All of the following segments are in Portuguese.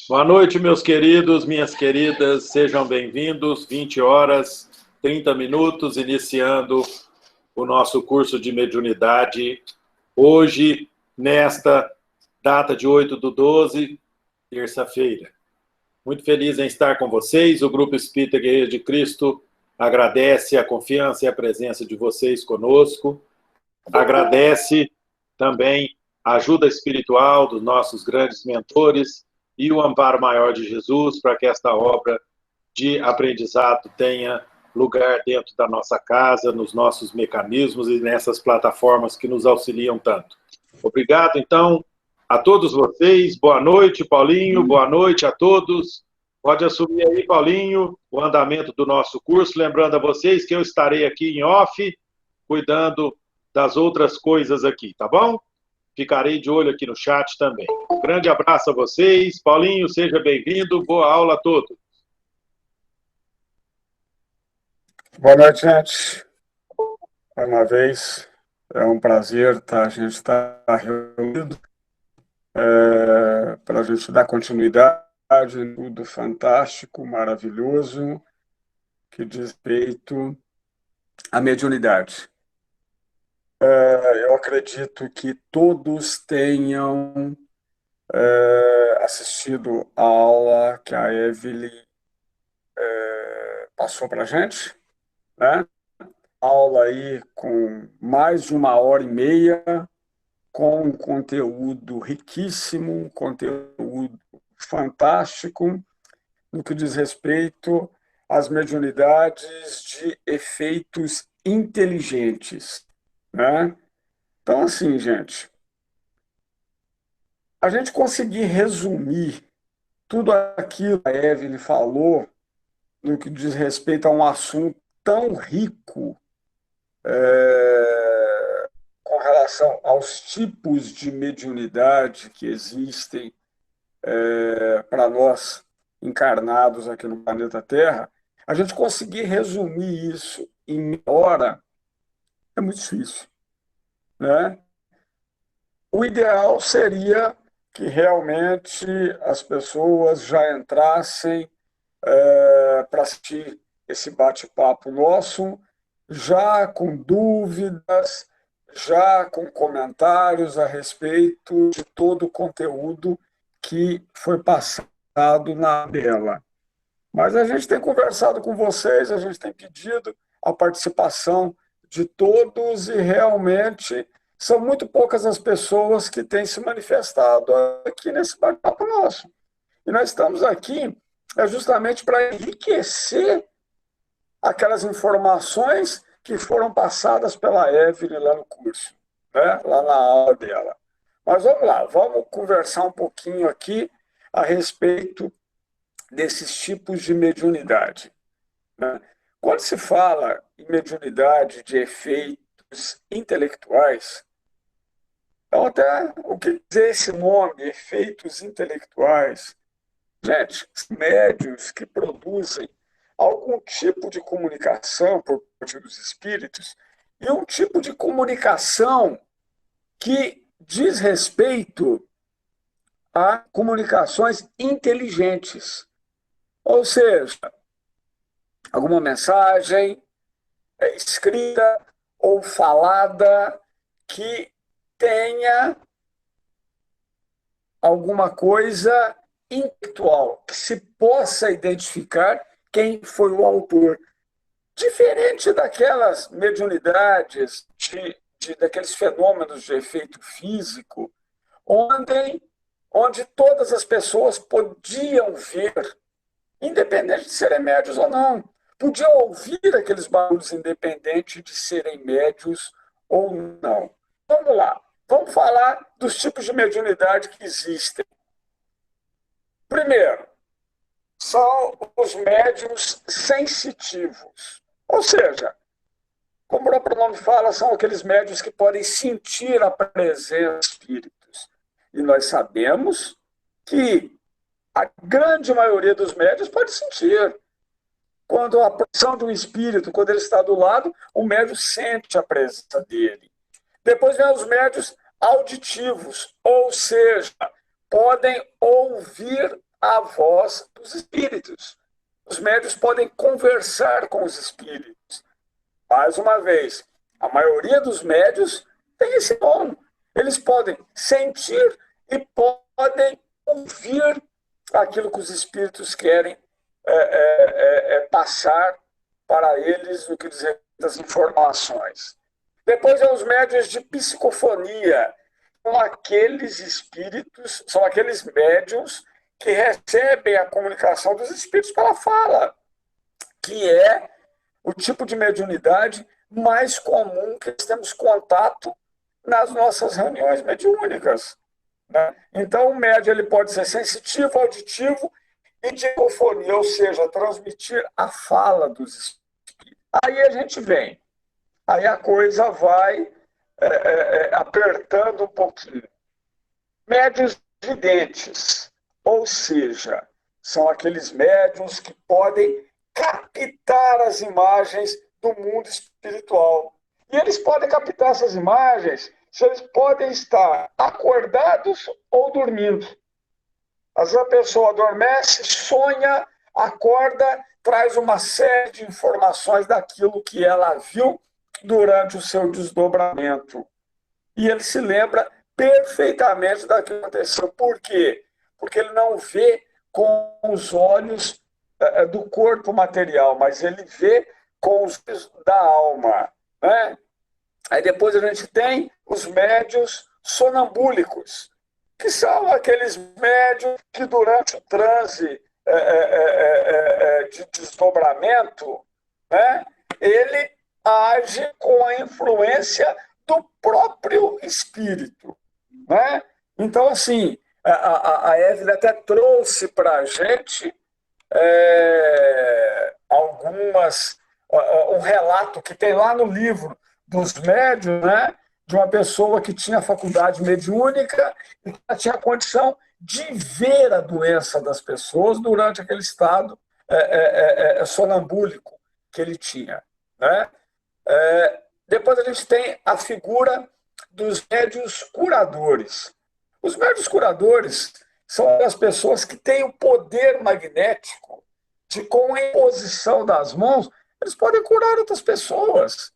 Boa noite, meus queridos, minhas queridas, sejam bem-vindos. 20 horas, 30 minutos, iniciando o nosso curso de mediunidade. Hoje, nesta data de 8/12, terça-feira. Muito feliz em estar com vocês. O Grupo Espírita Guerreiro de Cristo agradece a confiança e a presença de vocês conosco. Agradece também a ajuda espiritual dos nossos grandes mentores e o amparo maior de Jesus para que esta obra de aprendizado tenha lugar dentro da nossa casa, nos nossos mecanismos e nessas plataformas que nos auxiliam tanto. Obrigado, então, a todos vocês. Boa noite, Paulinho. Boa noite a todos. Pode assumir aí, Paulinho, o andamento do nosso curso. Lembrando a vocês que eu estarei aqui em off, cuidando das outras coisas aqui, tá bom? Ficarei de olho aqui no chat também. Um grande abraço a vocês. Paulinho, seja bem-vindo. Boa aula a todos. Boa noite, gente. Mais uma vez, é um prazer a gente estar reunido para a gente dar continuidade em tudo fantástico, maravilhoso, que diz respeito à mediunidade. Eu acredito que todos tenham assistido a aula que a Evelyn passou para a gente, né? Aula aí com mais de 1h30, com um conteúdo riquíssimo, um conteúdo fantástico, no que diz respeito às mediunidades de efeitos inteligentes, né? Então, assim, gente, a gente conseguir resumir tudo aquilo que a Evelyn falou no que diz respeito a um assunto tão rico com relação aos tipos de mediunidade que existem para nós encarnados aqui no planeta Terra, a gente conseguir resumir isso em meia hora é muito difícil, né? O ideal seria que realmente as pessoas já entrassem para assistir esse bate-papo nosso, já com dúvidas, já com comentários a respeito de todo o conteúdo que foi passado na dela. Mas a gente tem conversado com vocês, a gente tem pedido a participação de todos e realmente são muito poucas as pessoas que têm se manifestado aqui nesse bate-papo nosso. E nós estamos aqui justamente para enriquecer aquelas informações que foram passadas pela Evelyn lá no curso, né? Lá na aula dela. Mas vamos lá, vamos conversar um pouquinho aqui a respeito desses tipos de mediunidade, né? Quando se fala em mediunidade de efeitos intelectuais, então até o que dizer esse nome, efeitos intelectuais? Gente, médiuns que produzem algum tipo de comunicação por parte dos espíritos e um tipo de comunicação que diz respeito a comunicações inteligentes. Ou seja, alguma mensagem escrita ou falada que tenha alguma coisa intelectual, que se possa identificar quem foi o autor. Diferente daquelas mediunidades, daqueles fenômenos de efeito físico, onde todas as pessoas podiam ver, independente de serem médios ou não, podiam ouvir aqueles barulhos independente de serem médios ou não. Vamos lá, vamos falar dos tipos de mediunidade que existem. Primeiro, são os médiuns sensitivos. Ou seja, como o próprio nome fala, são aqueles médiuns que podem sentir a presença de espíritos. E nós sabemos que a grande maioria dos médiuns pode sentir. Quando a posição de um espírito, quando ele está do lado, o médium sente a presença dele. Depois vem os médiuns auditivos, ou seja, podem ouvir a voz dos espíritos. Os médiuns podem conversar com os espíritos. Mais uma vez, a maioria dos médiuns tem esse dom. Eles podem sentir e podem ouvir aquilo que os espíritos querem passar para eles no que diz respeito às informações. Depois, os médiuns de psicofonia. São aqueles espíritos, são aqueles médiuns que recebem a comunicação dos espíritos pela fala, que é o tipo de mediunidade mais comum que nós temos contato nas nossas reuniões mediúnicas, né? Então, o médium ele pode ser sensitivo, auditivo e de psicofonia, ou seja, transmitir a fala dos espíritos. Aí a gente vem, aí a coisa vai apertando um pouquinho. Médiuns videntes, ou seja, são aqueles médiuns que podem captar as imagens do mundo espiritual. E eles podem captar essas imagens se eles podem estar acordados ou dormindo. Às vezes a pessoa adormece, sonha, acorda, traz uma série de informações daquilo que ela viu durante o seu desdobramento. E ele se lembra perfeitamente daquilo que aconteceu. Por quê? Porque ele não vê com os olhos do corpo material, mas ele vê com os olhos da alma, né? Aí depois a gente tem os médiuns sonambúlicos, que são aqueles médiuns que durante o transe de desdobramento, né, ele age com a influência do próprio espírito, né? Então, assim, a Evelyn até trouxe para a gente um relato que tem lá no livro dos médiuns, né, de uma pessoa que tinha faculdade mediúnica e que tinha condição de ver a doença das pessoas durante aquele estado sonambúlico que ele tinha, né? Depois a gente tem a figura dos médiuns curadores. Os médiuns curadores são as pessoas que têm o poder magnético de, com a imposição das mãos, eles podem curar outras pessoas.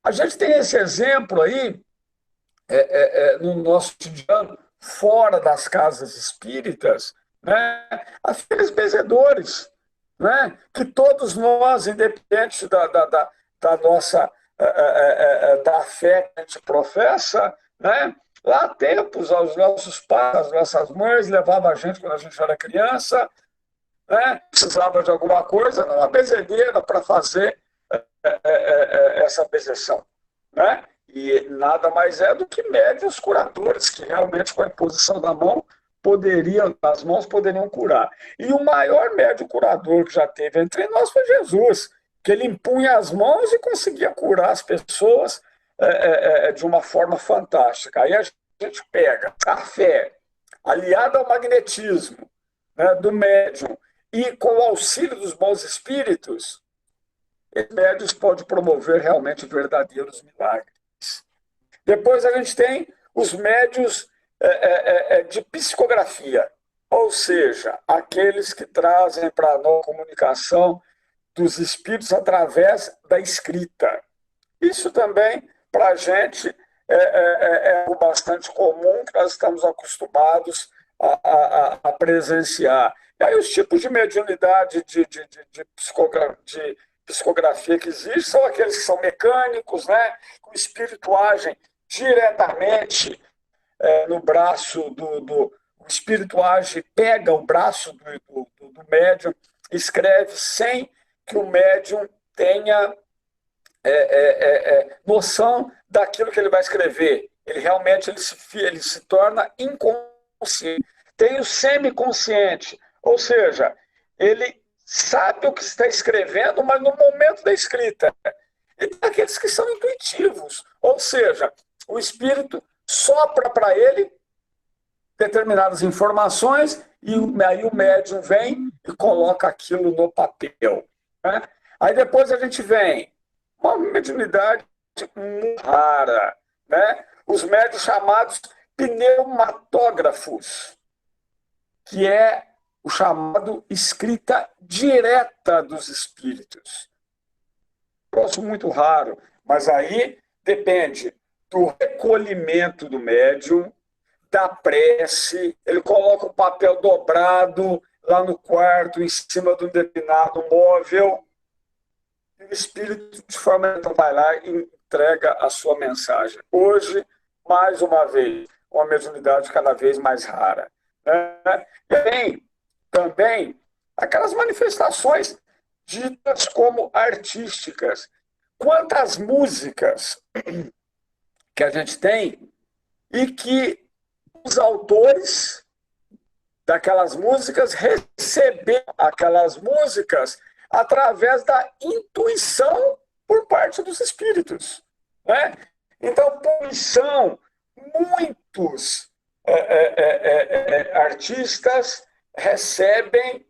A gente tem esse exemplo aí no nosso cotidiano, fora das casas espíritas, né? Aqueles benzedores, né? Que todos nós, independente da nossa da fé que a gente professa, né? Lá há tempos, os nossos pais, as nossas mães levavam a gente quando a gente era criança, né? Precisava de alguma coisa, uma benzedeira para fazer essa benzeção, né? E nada mais é do que médiuns curadores, que realmente, com a imposição das mãos poderiam curar. E o maior médium curador que já teve entre nós foi Jesus, que ele impunha as mãos e conseguia curar as pessoas de uma forma fantástica. Aí a gente pega a fé, aliada ao magnetismo, né, do médium, e com o auxílio dos bons espíritos, os médiuns podem promover realmente verdadeiros milagres. Depois a gente tem os médiuns de psicografia, ou seja, aqueles que trazem para nós a comunicação dos espíritos através da escrita. Isso também, para a gente, é bastante comum, que nós estamos acostumados a presenciar. E aí os tipos de mediunidade de psicografia que existem são aqueles que são mecânicos, né? O espírito age diretamente no braço o espírito age, pega o braço do médium, escreve sem que o médium tenha noção daquilo que ele vai escrever. Ele realmente ele se torna inconsciente. Tem o semiconsciente, ou seja, ele sabe o que está escrevendo, mas no momento da escrita. E tem aqueles que são intuitivos, ou seja, o espírito sopra para ele determinadas informações e aí o médium vem e coloca aquilo no papel, né? Aí depois a gente vem uma mediunidade muito rara, né? Os médiuns chamados pneumatógrafos, que é o chamado escrita direta dos espíritos. Troço muito raro, mas aí depende do recolhimento do médium, da prece, ele coloca o papel dobrado lá no quarto, em cima de um determinado móvel, e o espírito, de forma então, vai lá e entrega a sua mensagem. Hoje, mais uma vez, uma mediunidade cada vez mais rara. Né? E tem também aquelas manifestações ditas como artísticas. Quantas músicas que a gente tem e que os autores daquelas músicas receberam aquelas músicas através da intuição por parte dos espíritos. Né? Então, por isso, muitos artistas recebem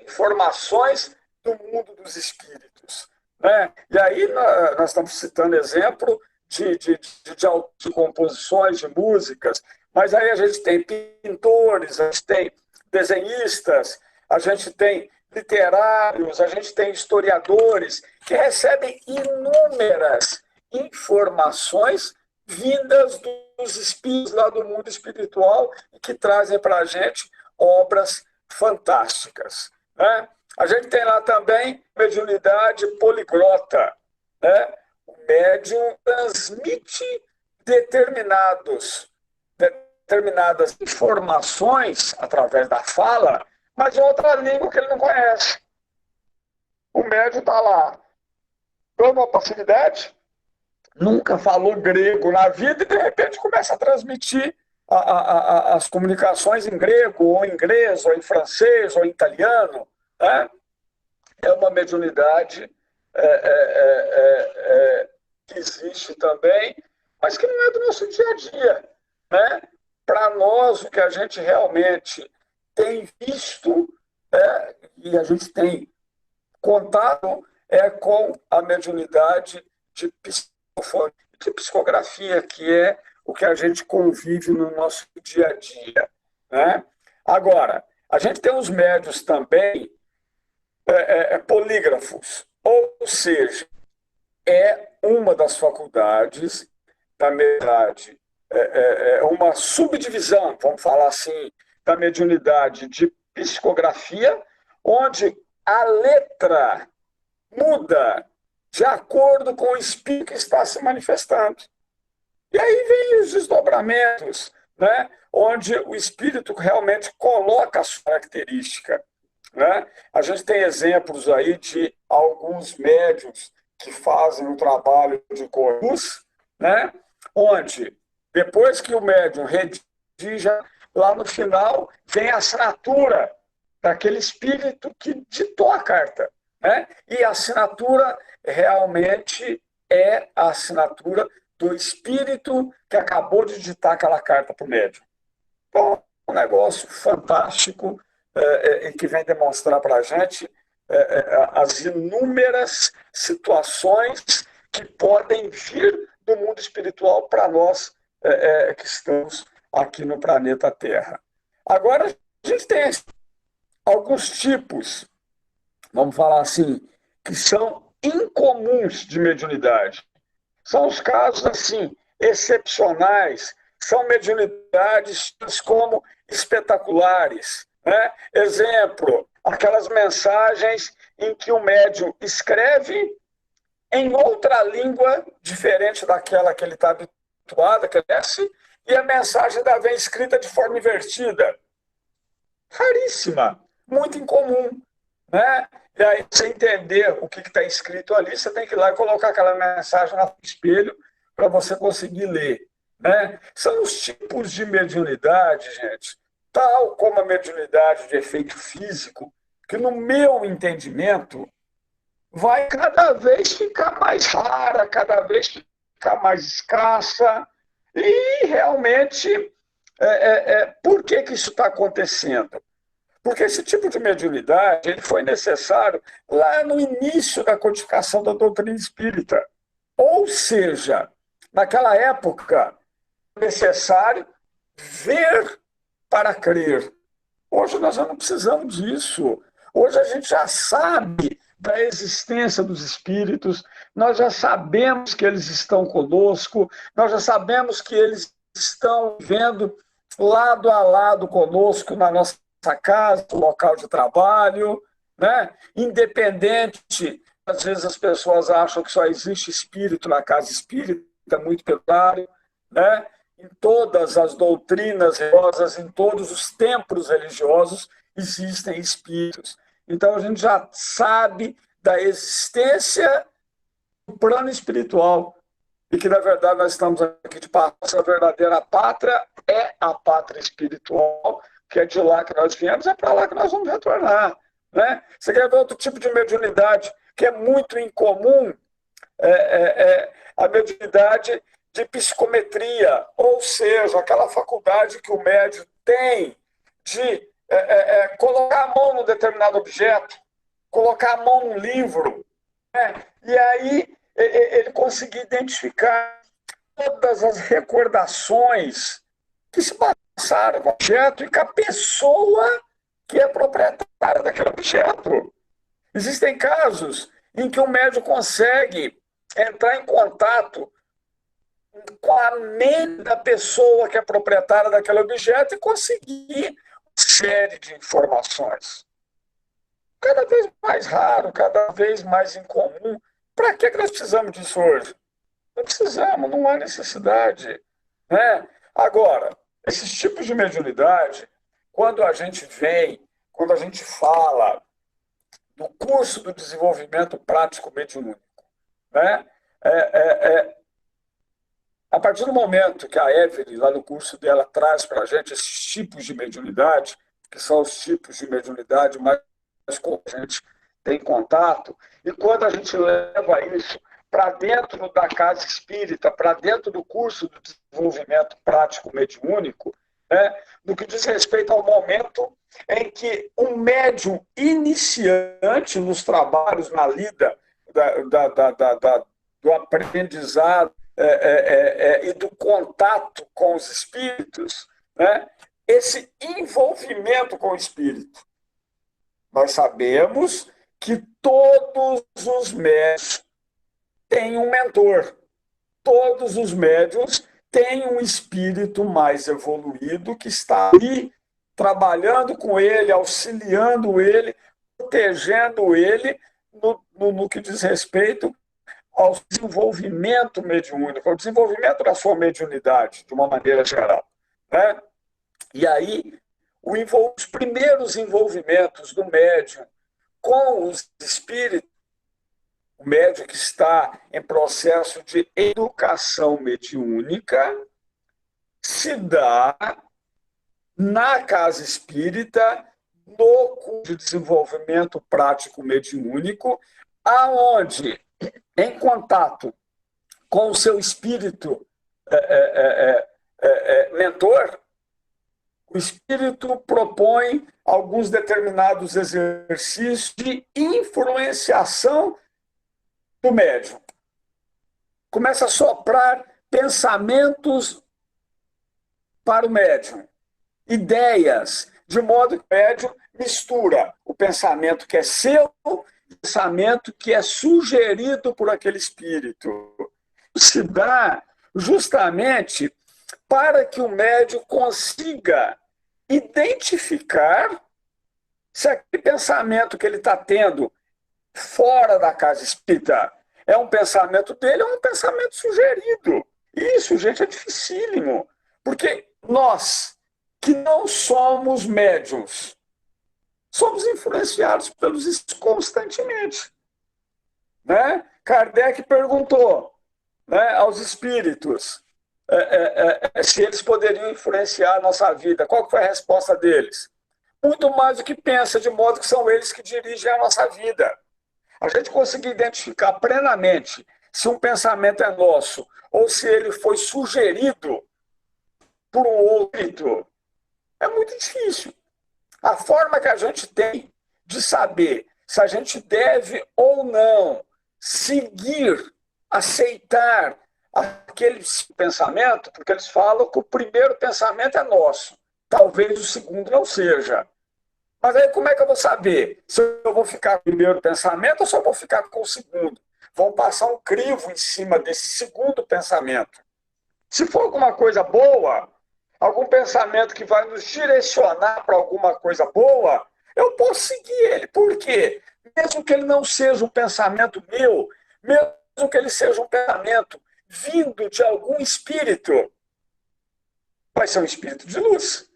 informações do mundo dos espíritos. Né? E aí nós estamos citando exemplo de composições, de músicas, mas aí a gente tem pintores, a gente tem desenhistas, a gente tem literários, a gente tem historiadores que recebem inúmeras informações vindas dos espíritos lá do mundo espiritual e que trazem para a gente obras fantásticas. Né? A gente tem lá também mediunidade poliglota. Né? O médium transmite determinadas informações através da fala, mas em outra língua que ele não conhece. O médium está lá, dando uma passividade, nunca falou grego na vida e, de repente, começa a transmitir as comunicações em grego, ou em inglês, ou em francês, ou em italiano. Né? É uma mediunidade que existe também, mas que não é do nosso dia a dia. Né? Para nós, o que a gente realmente tem visto e a gente tem contato é com a mediunidade de psicografia, que é o que a gente convive no nosso dia a dia. Né? Agora, a gente tem os médiuns também polígrafos, ou seja, é uma das faculdades da mediunidade, uma subdivisão, vamos falar assim, da mediunidade de psicografia, onde a letra muda de acordo com o espírito que está se manifestando. E aí vem os desdobramentos, né? Onde o espírito realmente coloca a sua característica. Né? A gente tem exemplos aí de alguns médiuns que fazem o trabalho de corpus, né? Onde, depois que o médium redija, lá no final vem a assinatura daquele espírito que ditou a carta. Né? E a assinatura realmente é a assinatura do espírito que acabou de ditar aquela carta para o médium. Então, um negócio fantástico que vem demonstrar para a gente as inúmeras situações que podem vir do mundo espiritual para nós que estamos aqui no planeta Terra. Agora, a gente tem alguns tipos, vamos falar assim, que são incomuns de mediunidade. São os casos, assim, excepcionais, são mediunidades como espetaculares. Né? Exemplo, aquelas mensagens em que o médium escreve em outra língua diferente daquela que ele está habituado, que conhece, e a mensagem da vem escrita de forma invertida. Raríssima, muito incomum. Né? E aí, você entender o que está escrito ali, você tem que ir lá e colocar aquela mensagem no espelho para você conseguir ler. Né? São os tipos de mediunidade, gente, tal como a mediunidade de efeito físico, que no meu entendimento vai cada vez ficar mais rara, cada vez ficar mais escassa. E realmente, por que isso está acontecendo? Porque esse tipo de mediunidade ele foi necessário lá no início da codificação da doutrina espírita. Ou seja, naquela época, necessário ver para crer. Hoje nós já não precisamos disso. Hoje a gente já sabe da existência dos espíritos, nós já sabemos que eles estão conosco, nós já sabemos que eles estão vivendo lado a lado conosco na nossa casa, no local de trabalho, né? Independente, às vezes as pessoas acham que só existe espírito na casa espírita, muito pelo contrário, né? Em todas as doutrinas religiosas, em todos os templos religiosos, existem espíritos. Então, a gente já sabe da existência do plano espiritual e que, na verdade, nós estamos aqui de passagem. A verdadeira pátria é a pátria espiritual, que é de lá que nós viemos, é para lá que nós vamos retornar. Né? Você quer ver outro tipo de mediunidade que é muito incomum? A mediunidade de psicometria, ou seja, aquela faculdade que o médium tem de colocar a mão num determinado objeto, colocar a mão num livro, né? E aí ele conseguir identificar todas as recordações que se passaram com o objeto e com a pessoa que é proprietária daquele objeto. Existem casos em que o médium consegue entrar em contato com a mente da pessoa que é proprietária daquele objeto e conseguir uma série de informações. Cada vez mais raro, cada vez mais incomum. Para que nós precisamos disso hoje? Não precisamos, não há necessidade. Né? Agora, esses tipos de mediunidade, quando a gente fala do curso do desenvolvimento prático mediúnico, né? A partir do momento que a Evelyn, lá no curso dela, traz para a gente esses tipos de mediunidade, que são os tipos de mediunidade mais com a gente tem contato, e quando a gente leva isso para dentro da casa espírita, para dentro do curso do desenvolvimento prático mediúnico, né, no que diz respeito ao momento em que um médium iniciante nos trabalhos, na lida do aprendizado e do contato com os espíritos, né, esse envolvimento com o espírito. Nós sabemos que todos os médiuns têm um mentor. Todos os médiuns têm um espírito mais evoluído que está ali trabalhando com ele, auxiliando ele, protegendo ele no que diz respeito ao desenvolvimento mediúnico, ao desenvolvimento da sua mediunidade, de uma maneira geral. Né? E aí, os primeiros envolvimentos do médium com os espíritos, o médium que está em processo de educação mediúnica, se dá na casa espírita, no curso de desenvolvimento prático mediúnico, aonde, em contato com o seu espírito mentor, o espírito propõe alguns determinados exercícios de influenciação do médium. Começa a soprar pensamentos para o médium, ideias, de modo que o médium mistura o pensamento que é seu e o pensamento que é sugerido por aquele espírito. Se dá justamente para que o médium consiga identificar se aquele pensamento que ele está tendo fora da casa espírita é um pensamento dele ou é um pensamento sugerido. Isso, gente, é dificílimo. Porque nós, que não somos médiuns, somos influenciados pelos espíritos constantemente. Né? Kardec perguntou, né, aos espíritos se eles poderiam influenciar a nossa vida. Qual foi a resposta deles? Muito mais do que pensa, de modo que são eles que dirigem a nossa vida. A gente conseguir identificar plenamente se um pensamento é nosso ou se ele foi sugerido por um outro é muito difícil. A forma que a gente tem de saber se a gente deve ou não seguir, aceitar aquele pensamento, porque eles falam que o primeiro pensamento é nosso, talvez o segundo não seja. Mas aí como é que eu vou saber se eu vou ficar com o primeiro pensamento ou se eu vou ficar com o segundo? Vão passar um crivo em cima desse segundo pensamento. Se for alguma coisa boa, algum pensamento que vai nos direcionar para alguma coisa boa, eu posso seguir ele. Por quê? Mesmo que ele não seja um pensamento meu, mesmo que ele seja um pensamento vindo de algum espírito, vai ser um espírito de luz,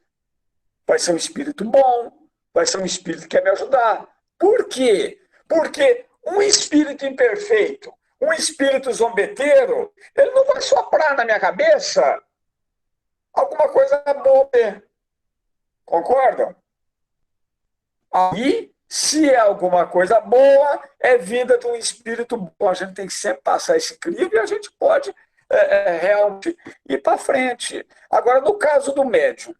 vai ser um espírito bom, vai ser um espírito que quer me ajudar. Por quê? Porque um espírito imperfeito, um espírito zombeteiro, ele não vai soprar na minha cabeça alguma coisa boa. Concordam? Aí, se é alguma coisa boa, é vinda de um espírito bom. A gente tem que sempre passar esse crivo e a gente pode realmente ir para frente. Agora, no caso do médium,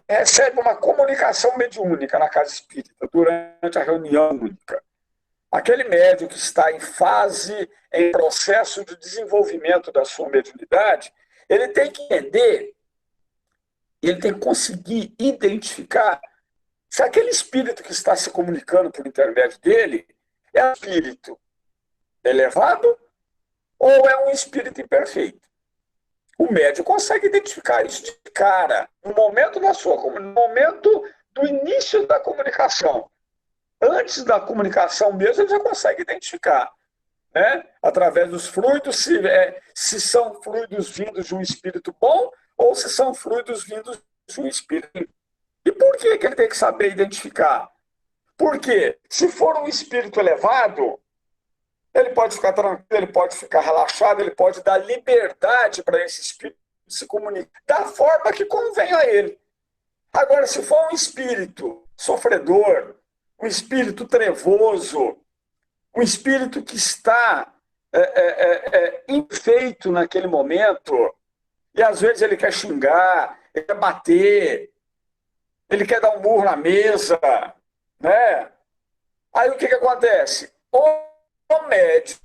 recebe uma comunicação mediúnica na casa espírita durante a reunião única. Aquele médium que está em processo de desenvolvimento da sua mediunidade, ele tem que entender, ele tem que conseguir identificar se aquele espírito que está se comunicando por intermédio dele é um espírito elevado ou é um espírito imperfeito. O médium consegue identificar isso de cara, no momento no momento do início da comunicação. Antes da comunicação mesmo, ele já consegue identificar, né? Através dos fluidos, se são fluidos vindos de um espírito bom ou se são fluidos vindos de um espírito. E por que ele tem que saber identificar? Porque se for um espírito elevado, ele pode ficar tranquilo, ele pode ficar relaxado, ele pode dar liberdade para esse espírito se comunicar da forma que convém a ele. Agora, se for um espírito sofredor, um espírito trevoso, um espírito que está enfeito naquele momento, e às vezes ele quer xingar, ele quer bater, ele quer dar um murro na mesa, né? Aí o que acontece? O médium,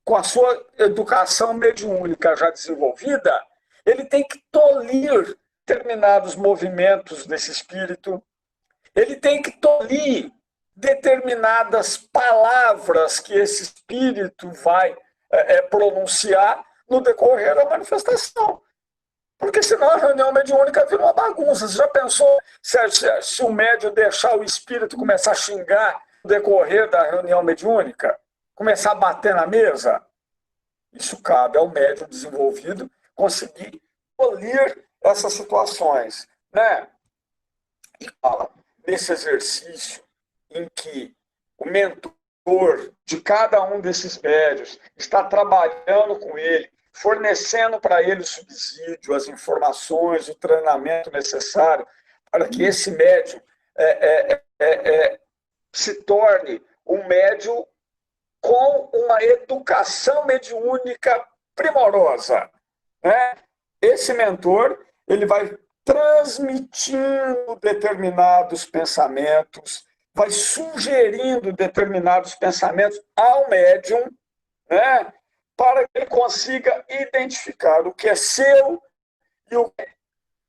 com a sua educação mediúnica já desenvolvida, ele tem que tolir determinados movimentos desse espírito, ele tem que tolir determinadas palavras que esse espírito vai pronunciar no decorrer da manifestação. Porque senão a reunião mediúnica vira uma bagunça. Você já pensou se o médium deixar o espírito começar a xingar no decorrer da reunião mediúnica? Começar a bater na mesa? Isso cabe ao médium desenvolvido conseguir polir essas situações, né? E fala, nesse exercício em que o mentor de cada um desses médios está trabalhando com ele, fornecendo para ele o subsídio, as informações, o treinamento necessário para que esse médium se torne um médium com uma educação mediúnica primorosa, né? Esse mentor, ele vai transmitindo determinados pensamentos, vai sugerindo determinados pensamentos ao médium, né? Para que ele consiga identificar o que é seu e o que é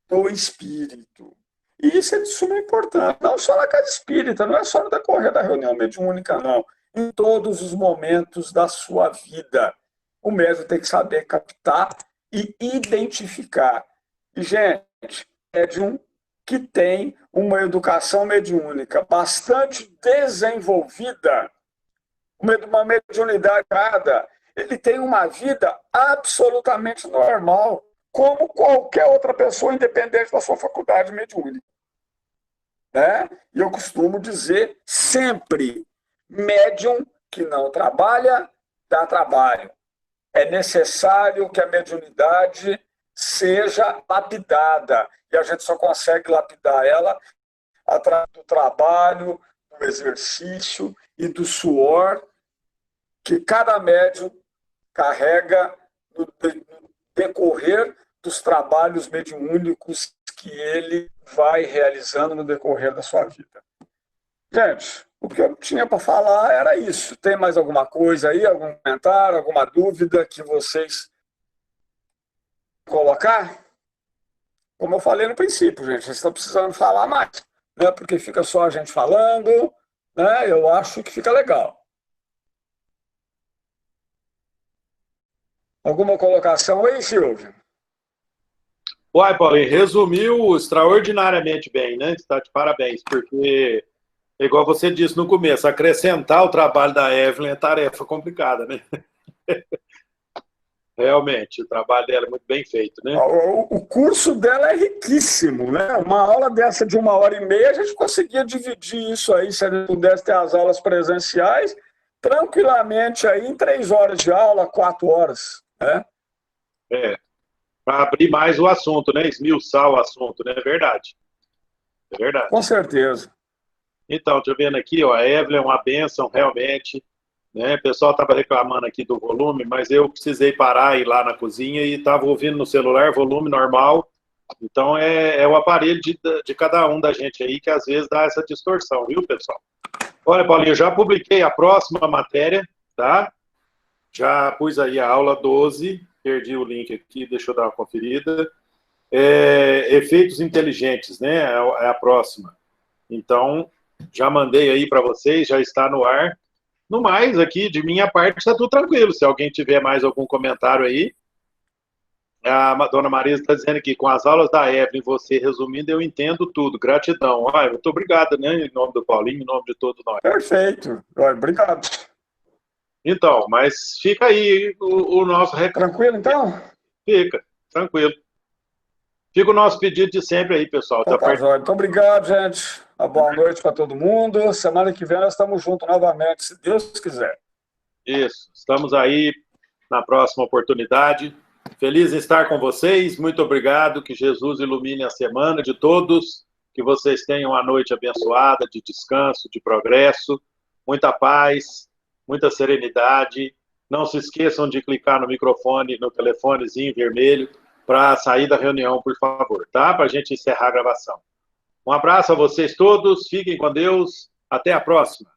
do espírito. E isso é de suma importância, não só na casa espírita, não é só no decorrer da reunião mediúnica, não. Em todos os momentos da sua vida. O médium tem que saber captar e identificar. E, gente, médium que tem uma educação mediúnica bastante desenvolvida, uma mediunidade, ele tem uma vida absolutamente normal, como qualquer outra pessoa, independente da sua faculdade mediúnica. Né? E eu costumo dizer sempre, médium que não trabalha, dá trabalho. É necessário que a mediunidade seja lapidada. E a gente só consegue lapidar ela através do trabalho, do exercício e do suor que cada médium carrega no decorrer dos trabalhos mediúnicos que ele vai realizando no decorrer da sua vida. Gente, o que eu tinha para falar era isso. Tem mais alguma coisa aí, algum comentário, alguma dúvida que vocês colocar? como eu falei no princípio, gente, vocês estão precisando falar mais, né? Porque fica só a gente falando, né? Eu acho que fica legal. Alguma colocação aí, Silvio? Uai, Paulinho, resumiu extraordinariamente bem, né? Está de parabéns, porque, igual você disse no começo, acrescentar o trabalho da Evelyn é tarefa complicada, né? Realmente, o trabalho dela é muito bem feito, né? O curso dela é riquíssimo, né? Uma aula dessa de 1h30, a gente conseguia dividir isso aí, se a gente pudesse ter as aulas presenciais, tranquilamente aí em 3 horas de aula, 4 horas, né? É, para abrir mais o assunto, né? Esmiuçar o assunto, né? É verdade. É Com verdade. certeza. Então, estou vendo aqui, ó, a Evelyn é uma bênção, realmente. Né? O pessoal estava reclamando aqui do volume, mas eu precisei parar e ir lá na cozinha e estava ouvindo no celular, volume normal. Então, é o aparelho de cada um da gente aí que às vezes dá essa distorção, viu, pessoal? Olha, Paulinho, eu já publiquei a próxima matéria, tá? Já pus aí a aula 12, perdi o link aqui, deixa eu dar uma conferida. Efeitos inteligentes, né? É a próxima. Então, já mandei aí para vocês, já está no ar. No mais, aqui, de minha parte, está tudo tranquilo. Se alguém tiver mais algum comentário aí, a dona Marisa está dizendo aqui, com as aulas da Evelyn, você resumindo, eu entendo tudo. Gratidão. Muito obrigado, né? Em nome do Paulinho, em nome de todos nós. Perfeito. Obrigado. Então, mas fica aí o nosso recado. Tranquilo, então? Fica, tranquilo. Fica o nosso pedido de sempre aí, pessoal. Então tá, jóia. Muito obrigado, gente. Uma boa noite para todo mundo. Semana que vem nós estamos juntos novamente, se Deus quiser. Isso. Estamos aí na próxima oportunidade. Feliz em estar com vocês. Muito obrigado. Que Jesus ilumine a semana de todos. Que vocês tenham uma noite abençoada, de descanso, de progresso. Muita paz, muita serenidade. Não se esqueçam de clicar no microfone, no telefonezinho vermelho, para sair da reunião, por favor, tá? Para a gente encerrar a gravação. Um abraço a vocês todos. Fiquem com Deus. Até a próxima.